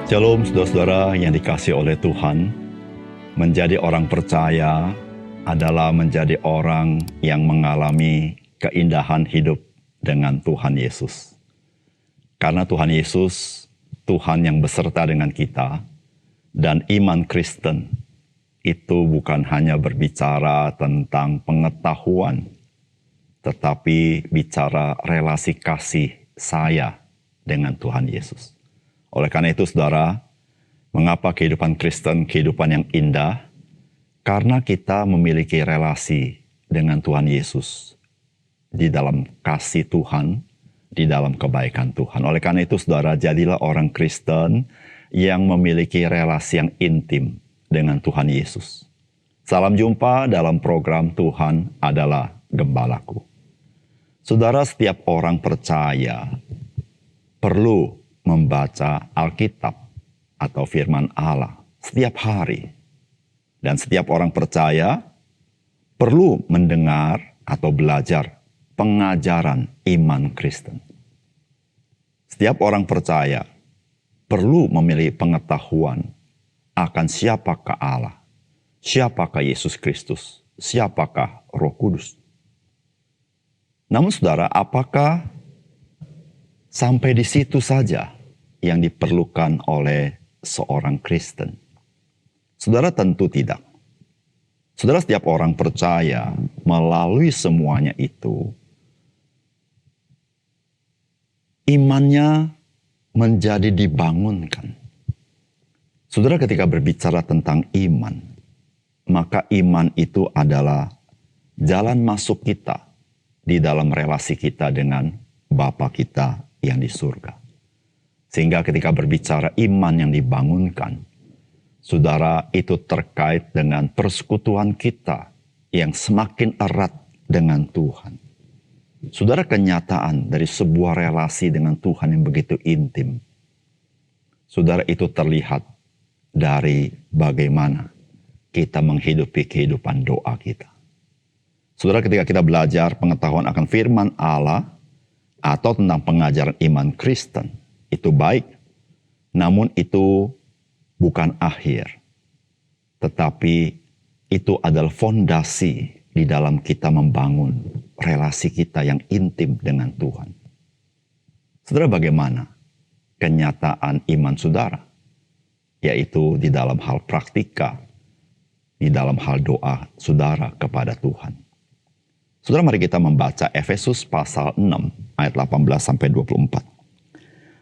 Shalom saudara-saudara yang dikasihi oleh Tuhan. Menjadi orang percaya adalah menjadi orang yang mengalami keindahan hidup dengan Tuhan Yesus. Karena Tuhan Yesus, Tuhan yang beserta dengan kita, dan iman Kristen itu bukan hanya berbicara tentang pengetahuan, tetapi bicara relasi kasih saya dengan Tuhan Yesus. Oleh karena itu, saudara, mengapa kehidupan Kristen kehidupan yang indah? Karena kita memiliki relasi dengan Tuhan Yesus di dalam kasih Tuhan, di dalam kebaikan Tuhan. Oleh karena itu, saudara, jadilah orang Kristen yang memiliki relasi yang intim dengan Tuhan Yesus. Salam jumpa dalam program Tuhan adalah Gembalaku. Saudara, setiap orang percaya perlu membaca Alkitab atau firman Allah setiap hari. Dan setiap orang percaya perlu mendengar atau belajar pengajaran iman Kristen. Setiap orang percaya perlu memiliki pengetahuan akan siapakah Allah, siapakah Yesus Kristus, siapakah Roh Kudus. Namun saudara, apakah sampai di situ saja yang diperlukan oleh seorang Kristen? Saudara, tentu tidak. Saudara, setiap orang percaya melalui semuanya itu, imannya menjadi dibangunkan. Saudara, ketika berbicara tentang iman, maka iman itu adalah jalan masuk kita di dalam relasi kita dengan Bapa kita yang di surga. Sehingga ketika berbicara iman yang dibangunkan, saudara, itu terkait dengan persekutuan kita yang semakin erat dengan Tuhan. Saudara, kenyataan dari sebuah relasi dengan Tuhan yang begitu intim, saudara, itu terlihat dari bagaimana kita menghidupi kehidupan doa kita. Saudara, ketika kita belajar pengetahuan akan firman Allah atau tentang pengajaran iman Kristen, itu baik, namun itu bukan akhir, tetapi itu adalah fondasi di dalam kita membangun relasi kita yang intim dengan Tuhan. Saudara, bagaimana kenyataan iman saudara? Yaitu di dalam hal praktika, di dalam hal doa saudara kepada Tuhan. Saudara, mari kita membaca Efesus pasal 6 ayat 18-24.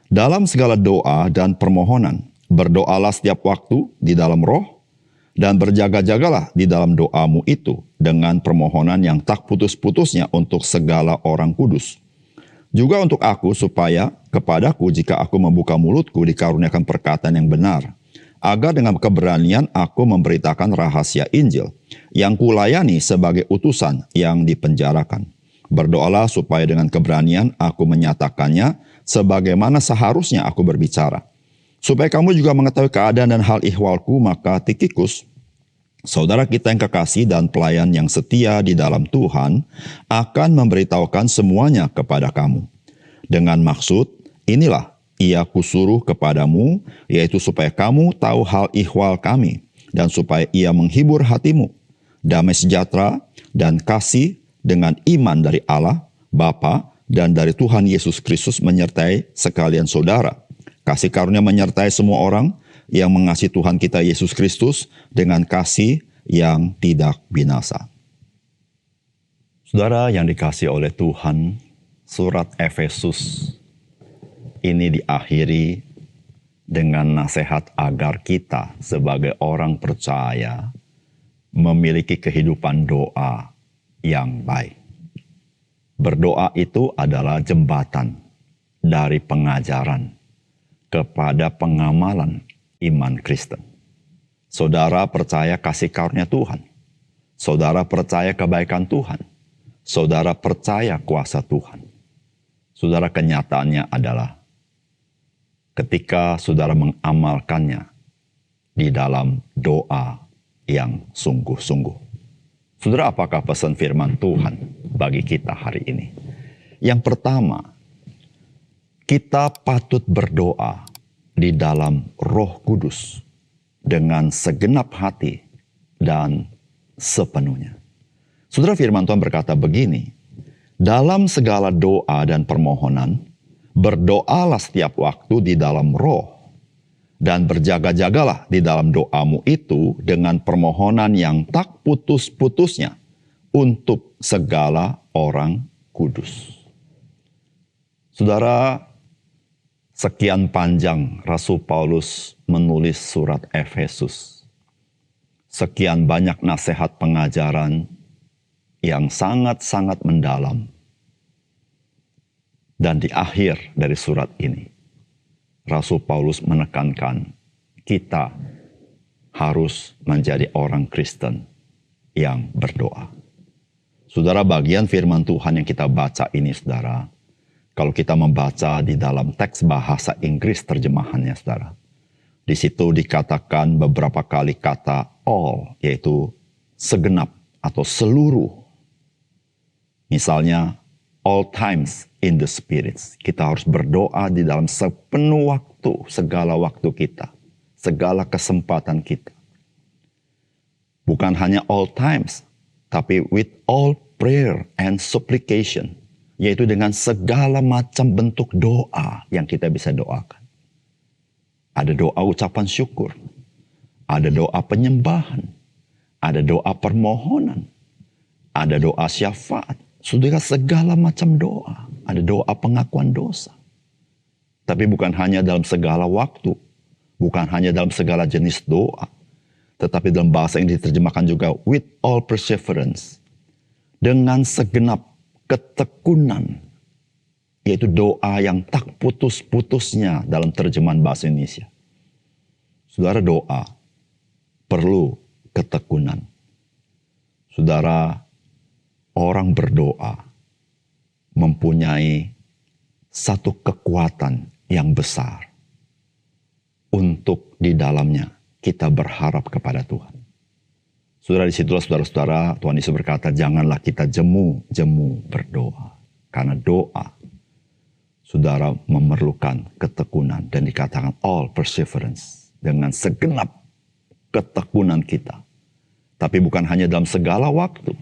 Dalam segala doa dan permohonan, berdoalah setiap waktu di dalam roh, dan berjaga-jagalah di dalam doamu itu dengan permohonan yang tak putus-putusnya untuk segala orang kudus. Juga untuk aku, supaya kepadaku jika aku membuka mulutku dikaruniakan perkataan yang benar, agar dengan keberanian aku memberitakan rahasia Injil, yang kulayani sebagai utusan yang dipenjarakan. Berdoalah supaya dengan keberanian aku menyatakannya sebagaimana seharusnya aku berbicara. Supaya kamu juga mengetahui keadaan dan hal ihwalku, maka Tikhikus, saudara kita yang kekasih dan pelayan yang setia di dalam Tuhan, akan memberitahukan semuanya kepada kamu. Dengan maksud, inilah ia kusuruh kepadamu, yaitu supaya kamu tahu hal ihwal kami, dan supaya ia menghibur hatimu. Damai sejahtera dan kasih dengan iman dari Allah, Bapa, dan dari Tuhan Yesus Kristus menyertai sekalian saudara. Kasih karunia menyertai semua orang yang mengasihi Tuhan kita Yesus Kristus dengan kasih yang tidak binasa. Saudara yang dikasihi oleh Tuhan, surat Efesus ini diakhiri dengan nasihat agar kita sebagai orang percaya memiliki kehidupan doa yang baik. Berdoa itu adalah jembatan dari pengajaran kepada pengamalan iman Kristen. Saudara percaya kasih karunia Tuhan. Saudara percaya kebaikan Tuhan. Saudara percaya kuasa Tuhan. Saudara, kenyataannya adalah ketika saudara mengamalkannya di dalam doa yang sungguh-sungguh. Saudara, apakah pesan firman Tuhan bagi kita hari ini? Yang pertama, kita patut berdoa di dalam Roh Kudus dengan segenap hati dan sepenuhnya. Saudara, firman Tuhan berkata begini, dalam segala doa dan permohonan, berdoalah setiap waktu di dalam roh, dan berjaga-jagalah di dalam doamu itu dengan permohonan yang tak putus-putusnya untuk segala orang kudus. Saudara, sekian panjang Rasul Paulus menulis surat Efesus. Sekian banyak nasihat pengajaran yang sangat-sangat mendalam. Dan di akhir dari surat ini, Rasul Paulus menekankan kita harus menjadi orang Kristen yang berdoa. Saudara, bagian firman Tuhan yang kita baca ini, saudara, kalau kita membaca di dalam teks bahasa Inggris terjemahannya, saudara, di situ dikatakan beberapa kali kata all, yaitu segenap atau seluruh. Misalnya, all times in the spirits. Kita harus berdoa di dalam sepenuh waktu, segala waktu kita, segala kesempatan kita. Bukan hanya all times, tapi with all prayer and supplication, yaitu dengan segala macam bentuk doa yang kita bisa doakan. Ada doa ucapan syukur, ada doa penyembahan, ada doa permohonan, ada doa syafaat, saudara, segala macam doa. Ada doa pengakuan dosa. Tapi bukan hanya dalam segala waktu, bukan hanya dalam segala jenis doa, tetapi dalam bahasa yang diterjemahkan juga with all perseverance, dengan segenap ketekunan, yaitu doa yang tak putus-putusnya dalam terjemahan bahasa Indonesia. Saudara, doa perlu ketekunan. Saudara, orang berdoa mempunyai satu kekuatan yang besar untuk di dalamnya kita berharap kepada Tuhan. Saudara, disitulah saudara-saudara, Tuhan Yesus berkata, janganlah kita jemu-jemu berdoa. Karena doa, saudara, memerlukan ketekunan. Dan dikatakan all perseverance. Dengan segenap ketekunan kita. Tapi bukan hanya dalam segala waktu.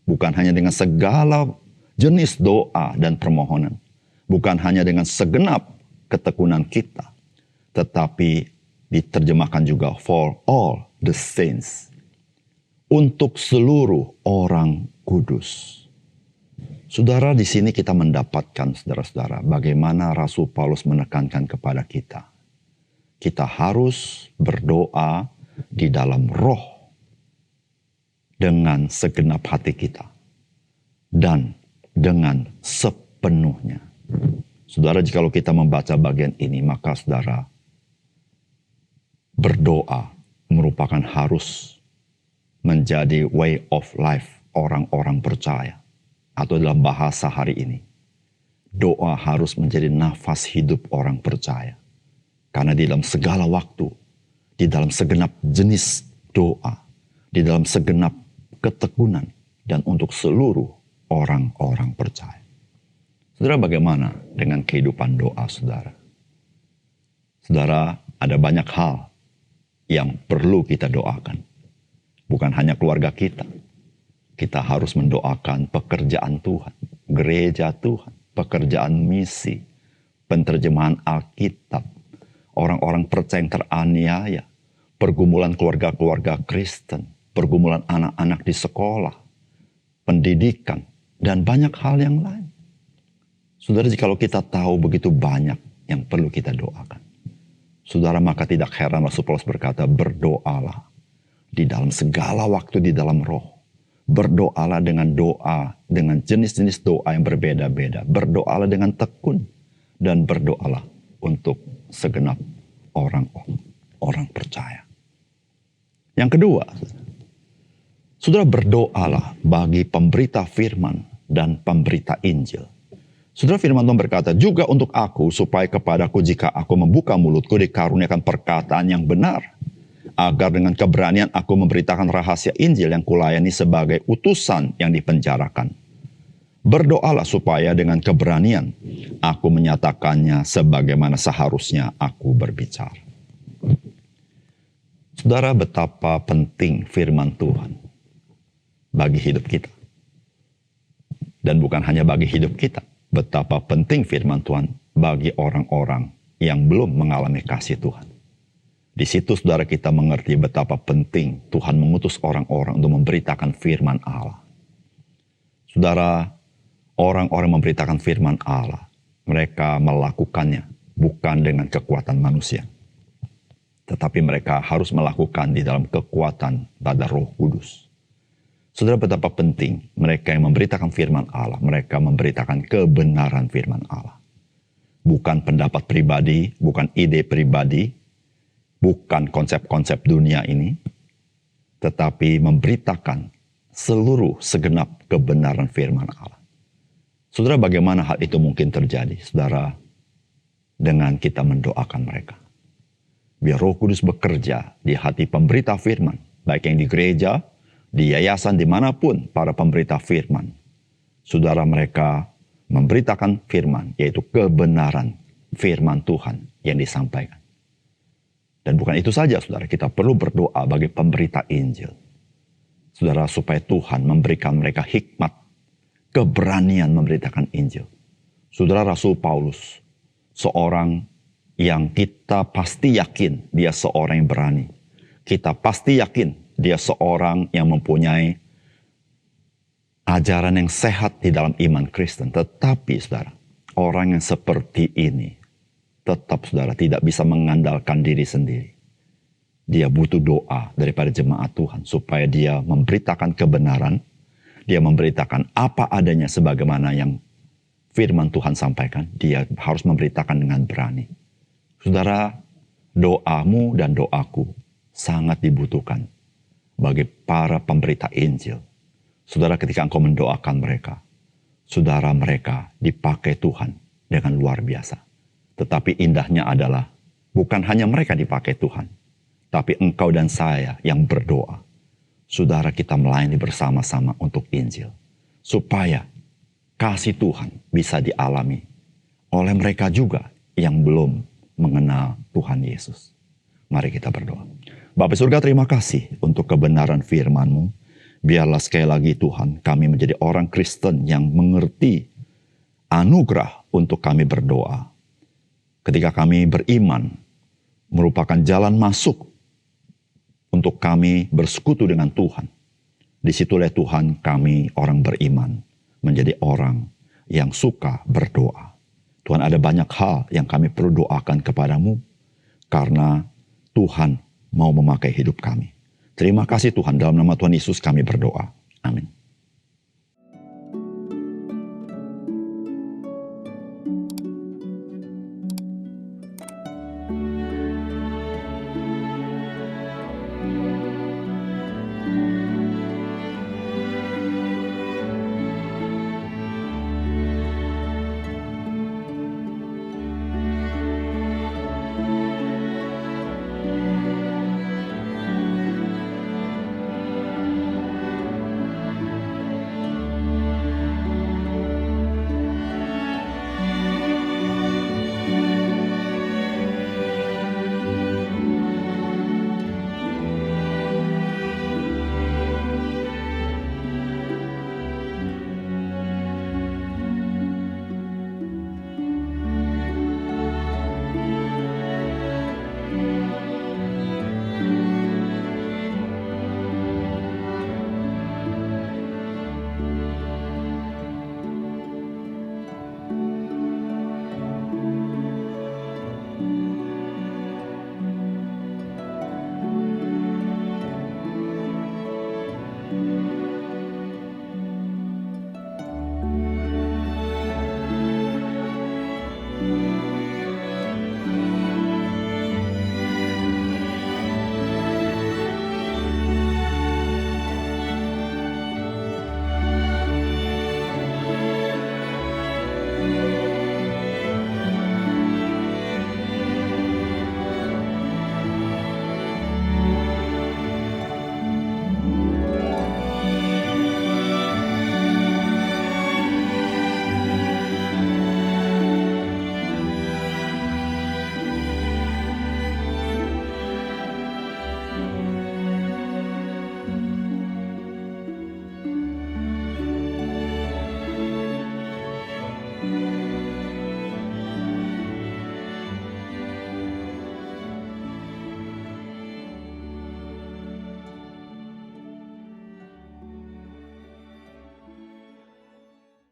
Bukan hanya dengan segala jenis doa dan permohonan. Bukan hanya dengan segenap ketekunan kita. Tetapi diterjemahkan juga for all the saints. Untuk seluruh orang kudus. Saudara, di sini kita mendapatkan, saudara-saudara, bagaimana Rasul Paulus menekankan kepada kita. Kita harus berdoa di dalam roh dengan segenap hati kita. Dan dengan sepenuhnya. Saudara, jikalau kita membaca bagian ini, maka saudara, berdoa merupakan harus menjadi way of life orang-orang percaya. Atau dalam bahasa hari ini, doa harus menjadi nafas hidup orang percaya. Karena di dalam segala waktu, di dalam segenap jenis doa, di dalam segenap ketekunan, dan untuk seluruh orang-orang percaya. Saudara, bagaimana dengan kehidupan doa saudara? Saudara, ada banyak hal yang perlu kita doakan. Bukan hanya keluarga kita. Kita harus mendoakan pekerjaan Tuhan, gereja Tuhan, pekerjaan misi, penterjemahan Alkitab, orang-orang percaya yang teraniaya, pergumulan keluarga-keluarga Kristen, pergumulan anak-anak di sekolah, pendidikan, dan banyak hal yang lain. Saudara, jikalau kita tahu begitu banyak yang perlu kita doakan. Saudara, maka tidak heran Rasul Paulus berkata, berdoalah di dalam segala waktu di dalam roh. Berdoalah dengan doa, dengan jenis-jenis doa yang berbeda-beda. Berdoalah dengan tekun. Dan berdoalah untuk segenap orang percaya. Yang kedua, saudara, berdoalah bagi pemberita firman dan pemberita Injil. Saudara, firman Tuhan berkata, juga untuk aku, supaya kepadaku jika aku membuka mulutku dikaruniakan perkataan yang benar, agar dengan keberanian aku memberitakan rahasia Injil yang kulayani sebagai utusan yang dipenjarakan. Berdoalah supaya dengan keberanian aku menyatakannya sebagaimana seharusnya aku berbicara. Saudara, betapa penting firman Tuhan bagi hidup kita. Dan bukan hanya bagi hidup kita, betapa penting firman Tuhan bagi orang-orang yang belum mengalami kasih Tuhan. Di situ saudara kita mengerti betapa penting Tuhan mengutus orang-orang untuk memberitakan firman Allah. Saudara, orang-orang memberitakan firman Allah, mereka melakukannya bukan dengan kekuatan manusia, tetapi mereka harus melakukan di dalam kekuatan pada Roh Kudus. Saudara, betapa penting mereka yang memberitakan firman Allah, mereka memberitakan kebenaran firman Allah. Bukan pendapat pribadi, bukan ide pribadi, bukan konsep-konsep dunia ini, tetapi memberitakan seluruh segenap kebenaran firman Allah. Saudara, bagaimana hal itu mungkin terjadi? Saudara, dengan kita mendoakan mereka. Biar Roh Kudus bekerja di hati pemberita firman, baik yang di gereja, di yayasan, dimanapun para pemberita firman. Saudara, mereka memberitakan firman, yaitu kebenaran firman Tuhan yang disampaikan. Dan bukan itu saja, saudara, kita perlu berdoa bagi pemberita Injil. Saudara, supaya Tuhan memberikan mereka hikmat, keberanian memberitakan Injil. Saudara, Rasul Paulus, seorang yang kita pasti yakin dia seorang yang berani. Kita pasti yakin dia seorang yang mempunyai ajaran yang sehat di dalam iman Kristen. Tetapi saudara, orang yang seperti ini tetap saudara tidak bisa mengandalkan diri sendiri. Dia butuh doa daripada jemaat Tuhan supaya dia memberitakan kebenaran. Dia memberitakan apa adanya sebagaimana yang firman Tuhan sampaikan. Dia harus memberitakan dengan berani. Saudara, doamu dan doaku sangat dibutuhkan bagi para pemberita Injil. Saudara, ketika engkau mendoakan mereka, saudara, mereka dipakai Tuhan dengan luar biasa. Tetapi indahnya adalah bukan hanya mereka dipakai Tuhan, tapi engkau dan saya yang berdoa. Saudara, kita melayani bersama-sama untuk Injil, supaya kasih Tuhan bisa dialami oleh mereka juga yang belum mengenal Tuhan Yesus. Mari kita berdoa. Bapa surga, terima kasih untuk kebenaran firman-Mu. Biarlah sekali lagi Tuhan, kami menjadi orang Kristen yang mengerti anugerah untuk kami berdoa. Ketika kami beriman, merupakan jalan masuk untuk kami bersekutu dengan Tuhan. Disitulah Tuhan, kami orang beriman menjadi orang yang suka berdoa. Tuhan, ada banyak hal yang kami perlu doakan kepadamu karena Tuhan mau memakai hidup kami. Terima kasih Tuhan, dalam nama Tuhan Yesus kami berdoa.